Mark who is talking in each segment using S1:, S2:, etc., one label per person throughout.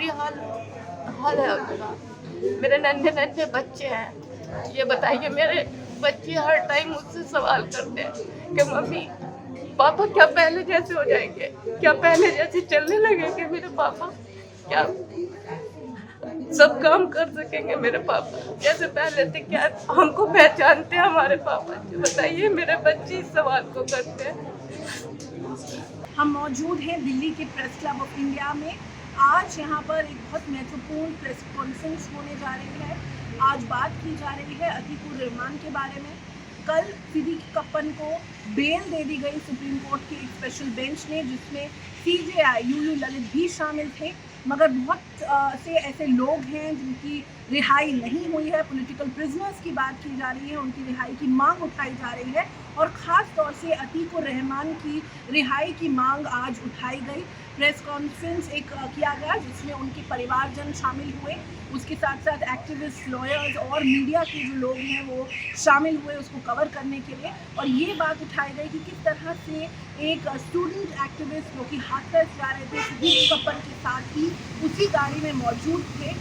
S1: बुरी हाल हाल है उनका। मेरे नन्हे नन्हे बच्चे हैं। ये बताइए, मेरे बच्चे हर टाइम मुझसे सवाल करते हैं कि मम्मी पापा क्या पहले जैसे हो जाएंगे, क्या पहले जैसे चलने लगेंगे मेरे पापा, क्या सब काम कर सकेंगे मेरे पापा जैसे पहले थे, क्या हमको पहचानते हैं हमारे पापा। जी बताइए, मेरे बच्चे इस सवाल को करते हैं।
S2: हम मौजूद हैं दिल्ली के प्रेस क्लब ऑफ इंडिया में। आज यहाँ पर एक बहुत महत्वपूर्ण प्रेस कॉन्फ्रेंस होने जा रही है। आज बात की जा रही है अतीकुर रहमान के बारे में। कल सिद्दीकी कप्पन को बेल दे दी गई सुप्रीम कोर्ट की एक स्पेशल बेंच ने, जिसमें सीजेआई यूयू ललित भी शामिल थे। मगर बहुत से ऐसे लोग हैं जिनकी रिहाई नहीं हुई है। पॉलिटिकल प्रिजनर्स की बात की जा रही है, उनकी रिहाई की मांग उठाई जा रही है और ख़ास तौर से अतीकुर रहमान की रिहाई की मांग आज उठाई गई। प्रेस कॉन्फ्रेंस एक किया गया जिसमें उनके परिवारजन शामिल हुए, उसके साथ साथ एक्टिविस्ट, लॉयर्स और मीडिया के जो लोग हैं वो शामिल हुए उसको कवर करने के लिए। और ये बात उठाई गई कि किस तरह से एक स्टूडेंट एक्टिविस्ट जो कि हाथरस जा रहे थे सिद्दीकी कप्पन के साथ ही उसी गाड़ी में मौजूद थे,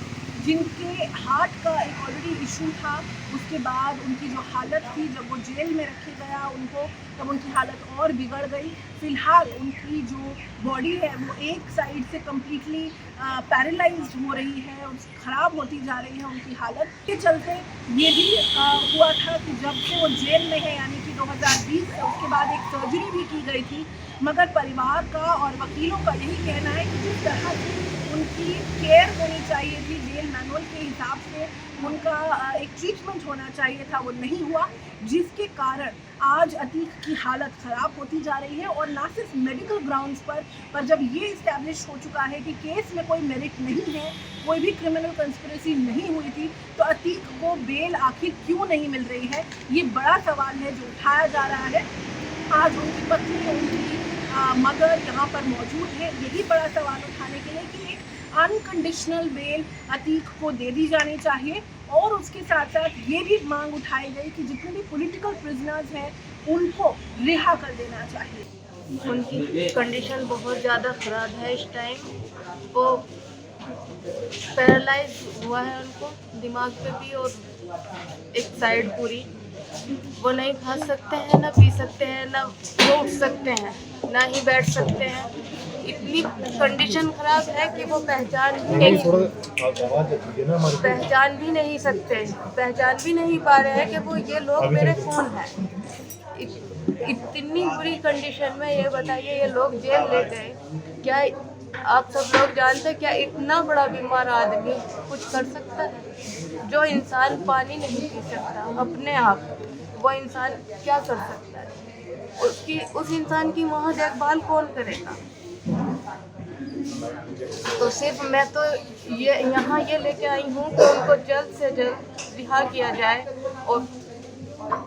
S2: जिनके हार्ट का एक ऑलरेडी इशू था। उसके बाद उनकी जो हालत थी, जब वो जेल में रखे गया उनको, तब उनकी हालत और बिगड़ गई। फ़िलहाल उनकी जो बॉडी है वो एक साइड से कम्प्लीटली पैरालाइज्ड हो रही है, ख़राब होती जा रही है उनकी हालत के चलते। ये भी हुआ था कि जब से वो जेल में है, यानी कि 2020 से, उसके बाद एक सर्जरी भी की गई थी। मगर परिवार का और वकीलों का यही कहना है कि जिस तरह से उनकी केयर होनी चाहिए थी, जेल मैनुअल के हिसाब से उनका एक ट्रीटमेंट होना चाहिए था, वो नहीं हुआ, जिसके कारण आज अतीक की हालत ख़राब होती जा रही है। और ना सिर्फ मेडिकल ग्राउंड्स पर जब ये इस्टेब्लिश हो चुका है कि केस में कोई मेरिट नहीं है, कोई भी क्रिमिनल कंस्पिरेसी नहीं हुई थी, तो अतीक को बेल आखिर क्यों नहीं मिल रही है, ये बड़ा सवाल है जो उठाया जा रहा है। आज उनकी पत्नी, उनकी मदर यहाँ पर मौजूद है, यही बड़ा सवाल उठाने के लिए कि एक अनकंडीशनल बेल अतीक को दे दी जानी चाहिए। और उसके साथ साथ ये भी मांग उठाई गई कि जितने भी पॉलिटिकल प्रिजनर्स हैं उनको रिहा कर देना चाहिए।
S1: उनकी कंडीशन बहुत ज़्यादा ख़राब है इस टाइम। वो पैरालाइज हुआ है, उनको दिमाग पे भी और एक साइड पूरी। वो नहीं खा सकते हैं, ना पी सकते हैं, ना वो उठ सकते हैं, ना ही बैठ सकते हैं। इतनी कंडीशन ख़राब है कि वो पहचान भी नहीं सकते, पहचान भी नहीं पा रहे हैं कि वो ये लोग मेरे कौन हैं। इतनी बुरी कंडीशन में ये बताइए, ये लोग जेल ले गए। क्या आप सब लोग जानते हैं क्या इतना बड़ा बीमार आदमी कुछ कर सकता है? जो इंसान पानी नहीं पी सकता अपने आप, वो इंसान क्या कर सकता है? उस इंसान की वहाँ देखभाल कौन करेगा? तो सिर्फ मैं तो यहाँ ये लेके आई हूँ कि उनको जल्द से जल्द रिहा किया जाए। और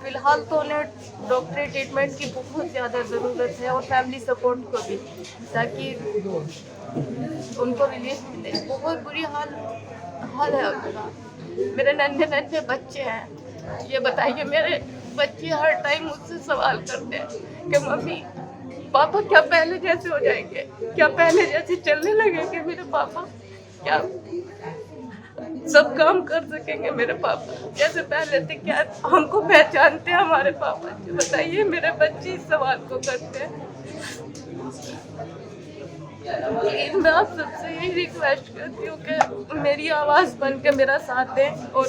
S1: फिलहाल तो उन्हें डॉक्टरी ट्रीटमेंट की बहुत ज़्यादा ज़रूरत है और फैमिली सपोर्ट को भी, ताकि उनको रिलीफ मिले। बहुत बुरी हाल है उनका। मेरे नन्हे नन्हे बच्चे हैं। ये बताइए, मेरे बच्चे हर टाइम मुझसे सवाल करते हैं कि मम्मी पापा क्या पहले जैसे हो जाएंगे, क्या पहले जैसे चलने लगेंगे मेरे पापा, क्या सब काम कर सकेंगे मेरे पापा जैसे पहले थे, क्या हमको पहचानते हैं हमारे पापा। जी बताइए, मेरे बच्चे इस सवाल को करते हैं। मैं आप सबसे यही रिक्वेस्ट करती हूँ कि मेरी आवाज़ बन के मेरा साथ दें और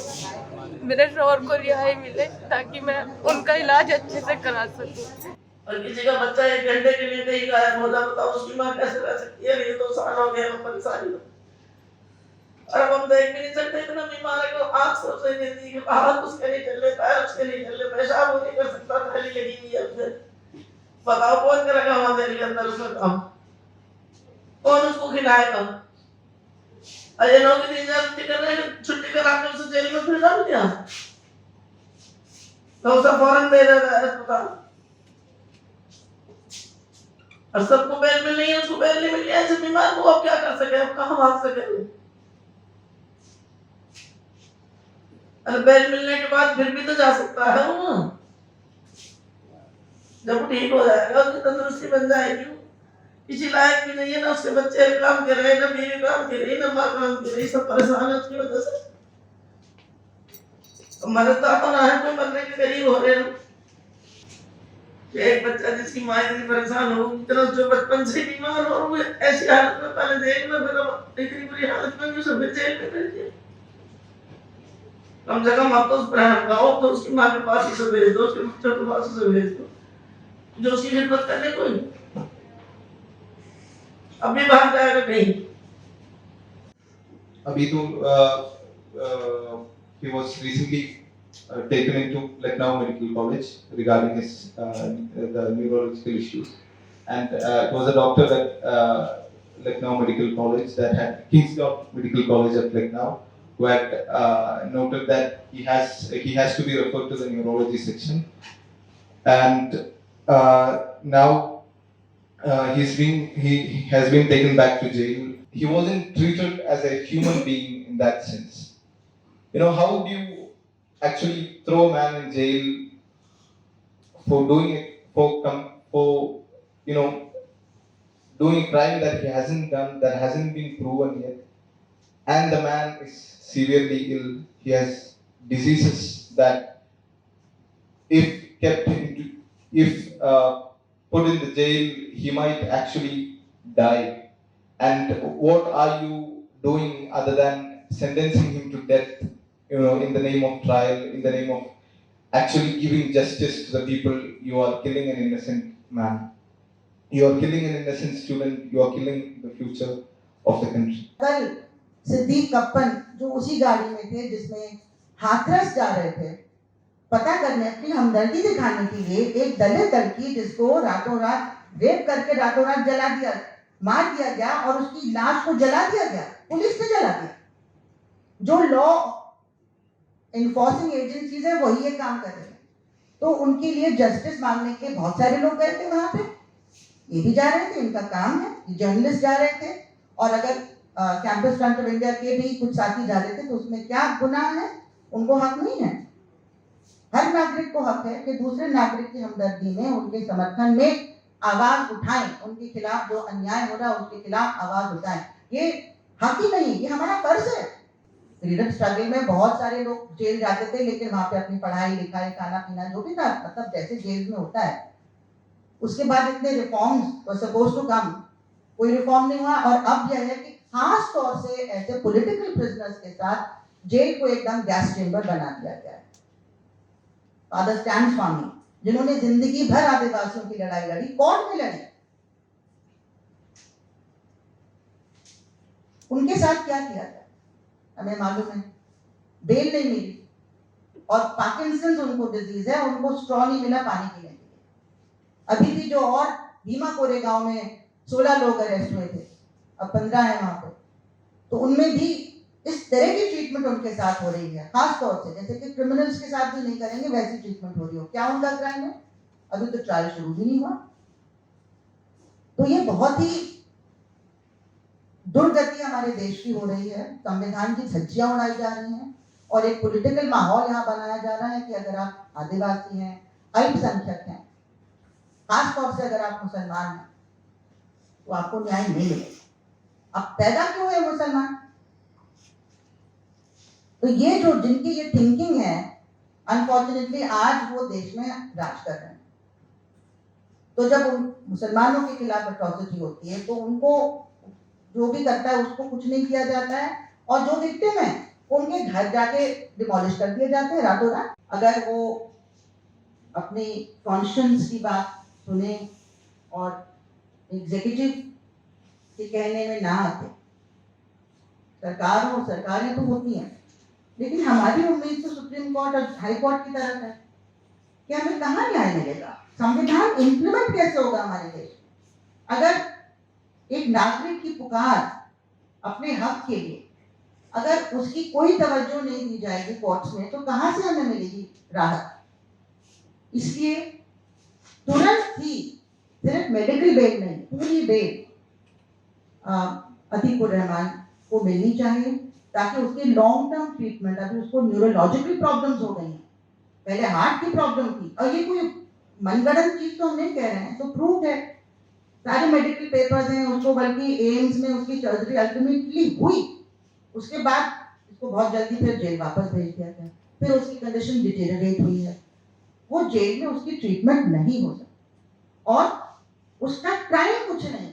S1: मेरे शौहर को रिहाई मिले, ताकि मैं उनका इलाज अच्छे से करा सकूँ।
S3: और किसी का बच्चा 1 घंटे के लिए कहीं गायब हो जाता, बताओ उसकी माँ कैसे रह सकती है? ये 2 साल हो गए हम परेशानी हो। और अब हम देख भी नहीं सकते, इतना बीमार है कि आँख से देती है कि हाथ उसके नहीं चल रहे, पैर उसके नहीं चल रहे, पेशाब वो नहीं कर सकता, थैली लगी हुई है उसे। बताओ कौन करेगा वहाँ जेल के अंदर उसका काम? कौन उसको खिलाएगा? अजय लोग इतनी जल्दी कर रहे हैं, छुट्टी करा के उसे जेल में फिर डाल दिया, तो उसे फौरन दे देता है अस्पताल। और सबको बेल मिल रही है, उसको बेल नहीं मिल रही है। ऐसे बीमार को अब क्या कर सके, अब कहाँ भाग सके? अरे बेल मिलने के बाद फिर भी तो जा सकता है वो, जब ठीक हो जाएगा, उसकी तंदुरुस्ती बन जाएगी, किसी लायक भी नहीं है, ना उसके बच्चे काम कर रहे हैं, ना बीवी काम कर रही, ना माँ काम कर रही, सब परेशान है उसकी वजह से। हमारे तो अपना है, कोई मरने के करीब हो रहे हैं। एक बच्चा जिसकी माँ इतनी परेशान हो, इतना जो बचपन से बीमार हो, वो ऐसी हालत में पहले देख लो, फिर इतनी बुरी हालत में भी उसे फिर जेल में भेज दिया। कम से कम आप तो उस पर लगाओ, तो उसकी माँ के पास ही से भेज दो, उसके बच्चों के पास से भेज दो, जो उसकी खिदमत करने कोई नहीं। अभी बाहर जाएगा कहीं।
S4: अभी तो he was recently taken into Lucknow Medical College regarding his the neurological issues, and it was a doctor at Lucknow Medical College, that had Kingston Medical College at Lucknow, who had noted that he has to be referred to the neurology section, and now he has been taken back to jail. He wasn't treated as a human being in that sense. You know, how do you actually throw a man in jail for doing it, for you know, doing a crime that he hasn't done, that hasn't been proven yet, and the man is severely ill. He has diseases that, if kept into, if put in the jail, he might actually die. And what are you doing other than sentencing him to death, you know, in the name of trial, in the name of actually giving justice to the people? You are killing an innocent man. You are killing an innocent student. You are killing the future of the country.
S5: कल सिद्दीक कप्पन जो उसी गाड़ी में थे जिसमें हाथरस जा रहे थे, पता करने, अपनी हमदर्दी दिखाने के लिए एक दलित लड़की जिसको रातों रात रेप करके रातों रात जला दिया, मार दिया गया और उसकी लाश को जला दिया गया, पुलिस ने जला दिया। जो लॉ इन्फोर्सिंग एजेंसीज है वही ये काम कर रहे हैं। तो उनके लिए जस्टिस मांगने के बहुत सारे लोग गए थे वहां पे, ये भी जा रहे थे, इनका काम है, ये जर्नलिस्ट जा रहे थे। और अगर कैंपस फ्रंट ऑफ इंडिया के भी कुछ साथी जा रहे थे तो उसमें क्या गुनाह है? उनको हक नहीं है? हर नागरिक को हक है कि दूसरे नागरिक की हमदर्दी में, उनके समर्थन में आवाज उठाएं, उनके खिलाफ जो अन्याय हो रहा है उसके खिलाफ आवाज उठाएं। ये हक ही नहीं, ये हमारा फर्ज है। फ्रीडम स्ट्रगल में बहुत सारे लोग जेल जाते थे, लेकिन वहां पे अपनी पढ़ाई लिखाई खाना पीना जो भी था, मतलब जैसे जेल में होता है। उसके बाद इतने reforms were supposed to come, कोई रिफॉर्म नहीं हुआ। और अब यह है कि खास तौर से ऐसे पॉलिटिकल प्रिजनर्स के साथ जेल को एकदम गैस चेंबर बना दिया गया है। फादर स्टैन स्वामी, जिन्होंने जिंदगी भर आदिवासियों की लड़ाई लड़ी, कोर्ट में लड़ी, उनके साथ क्या किया गया हमें मालूम है। बेल नहीं मिली और पार्किंसंस उनको डिजीज है, उनको स्ट्रॉ नहीं मिला पानी पीने के लिए। अभी भी जो और भीमा कोरेगांव में 16 लोग अरेस्ट हुए थे, अब 15 है वहां पे, तो उनमें भी इस तरह की ट्रीटमेंट उनके साथ हो रही है। खास तौर से जैसे कि क्रिमिनल्स के साथ भी नहीं करेंगे वैसी ट्रीटमेंट हो रही हो। क्या उनका क्राइम है? अभी तो ट्रायल शुरू भी नहीं हुआ। तो ये बहुत ही दुर्गति हमारे देश की हो रही है। संविधान की धज्जियां उड़ाई जा रही हैं और एक पॉलिटिकल माहौल यहाँ बनाया जा रहा है कि अगर आप आदिवासी हैं, अल्पसंख्यक हैं, खास तौर से अगर आप मुसलमान हैं, तो आपको न्याय नहीं मिलेगा। आप पैदा क्यों है मुसलमान? तो ये जो जिनकी ये थिंकिंग है, अनफॉर्चुनेटली आज वो देश में राज कर रहे हैं। तो जब उन मुसलमानों के खिलाफ अट्रॉसिटी होती है तो उनको जो भी करता है उसको कुछ नहीं किया जाता है, और जो विक्टिम है उनके घर जाके डिमोलिश कर दिए जाते हैं रातों रात। अगर वो अपनी कॉन्शियंस की बात सुने और एग्जीक्यूटिव के कहने में ना आते, सरकारें तो होती हैं, लेकिन हमारी उम्मीद तो सुप्रीम कोर्ट और हाई कोर्ट की तरफ है कि हमें कहाँ न्याय मिलेगा। संविधान इम्प्लीमेंट कैसे होगा हमारे देश में? अगर एक नागरिक की पुकार अपने हक के लिए, अगर उसकी कोई तवज्जो नहीं दी जाएगी कोर्ट्स में, तो कहाँ से हमें मिलेगी राहत? इसलिए तुरंत ही सिर्फ मेडिकल बेल नहीं, पूरी बेल अतीकुर रहमान को मिलनी चाहिए, ताकि उसकी लॉन्ग टर्म ट्रीटमेंट, अभी उसको न्यूरोलॉजिकल प्रॉब्लम्स हो गई हैं, पहले हार्ट की प्रॉब्लम थी, और ये कोई मनगढ़ंत चीज तो हम नहीं कह रहे हैं, तो प्रूव है सारे मेडिकल पेपर्स हैं, उसको बल्कि एम्स में उसकी सर्जरी अल्टीमेटली हुई, उसके बाद उसको बहुत जल्दी फिर जेल वापस भेज दिया गया, फिर उसकी कंडीशन डिटेरियोरेट हुई है, वो जेल में उसकी ट्रीटमेंट नहीं हो सकती और उसका क्राइम कुछ नहीं,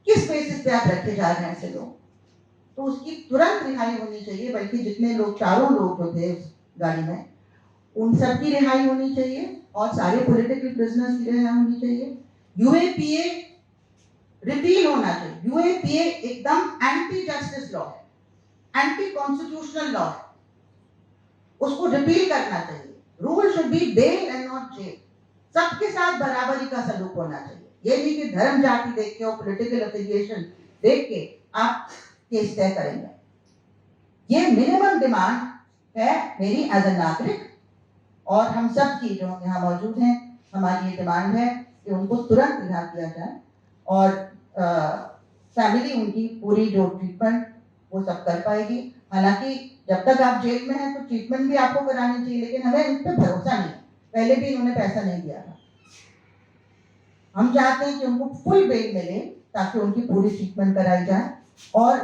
S5: किस बेसिस पे आप रखे जा रहे हैं ऐसे लोग, तो उसकी तुरंत रिहाई होनी चाहिए। बल्कि जितने लोग, चारों लोग जो थे उस गाड़ी में, उन सब की रिहाई होनी चाहिए और सारे पॉलिटिकल प्रिजनर्स की रिहाई होनी चाहिए। यूएपीए रिपील होना चाहिए। यूएपीए एकदम एंटी जस्टिस लॉ है, एंटी कॉन्स्टिट्यूशनल लॉ है, उसको रिपील करना चाहिए। Rule should be bail and not jail. सबके साथ बराबरी का सलूक होना चाहिए। ये नहीं कि धर्म जाति देख के और पॉलिटिकल एफिलिएशन देख के आप केस तय करेंगे। ये मिनिमम डिमांड है मेरी एज अ नागरिक, और हम सब की जो यहाँ मौजूद हैं, हमारी ये डिमांड है कि उनको तुरंत रिहा किया जाए और फैमिली उनकी पूरी जो ट्रीटमेंट वो सब कर पाएगी। हालांकि जब तक आप जेल में हैं तो ट्रीटमेंट भी आपको करानी चाहिए, लेकिन हमें उन पर भरोसा नहीं है। पहले भी इन्होंने पैसा नहीं दिया था। हम चाहते हैं कि उनको फुल बेल मिले ताकि उनकी पूरी ट्रीटमेंट कराई जाए, और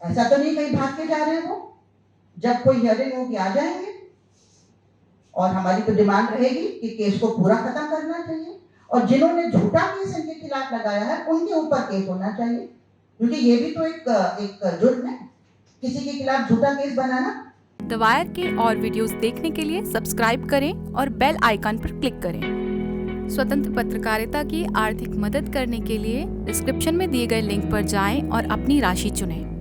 S5: ऐसा तो नहीं कहीं भाग के जा रहे हो, जब कोई हियरिंग होगी आ जाएंगे। और हमारी तो डिमांड रहेगी कि केस को पूरा खत्म करना चाहिए, और जिन्होंने झूठा केस इनके खिलाफ लगाया है उनके ऊपर केस होना चाहिए, क्योंकि ये भी तो एक जुर्म है, किसी के खिलाफ झूठा केस बनाना।
S6: द वायर के और वीडियोस देखने के लिए सब्सक्राइब करें और बेल आइकन पर क्लिक करें। स्वतंत्र पत्रकारिता की आर्थिक मदद करने के लिए डिस्क्रिप्शन में दिए गए लिंक पर जाएं और अपनी राशि चुनें।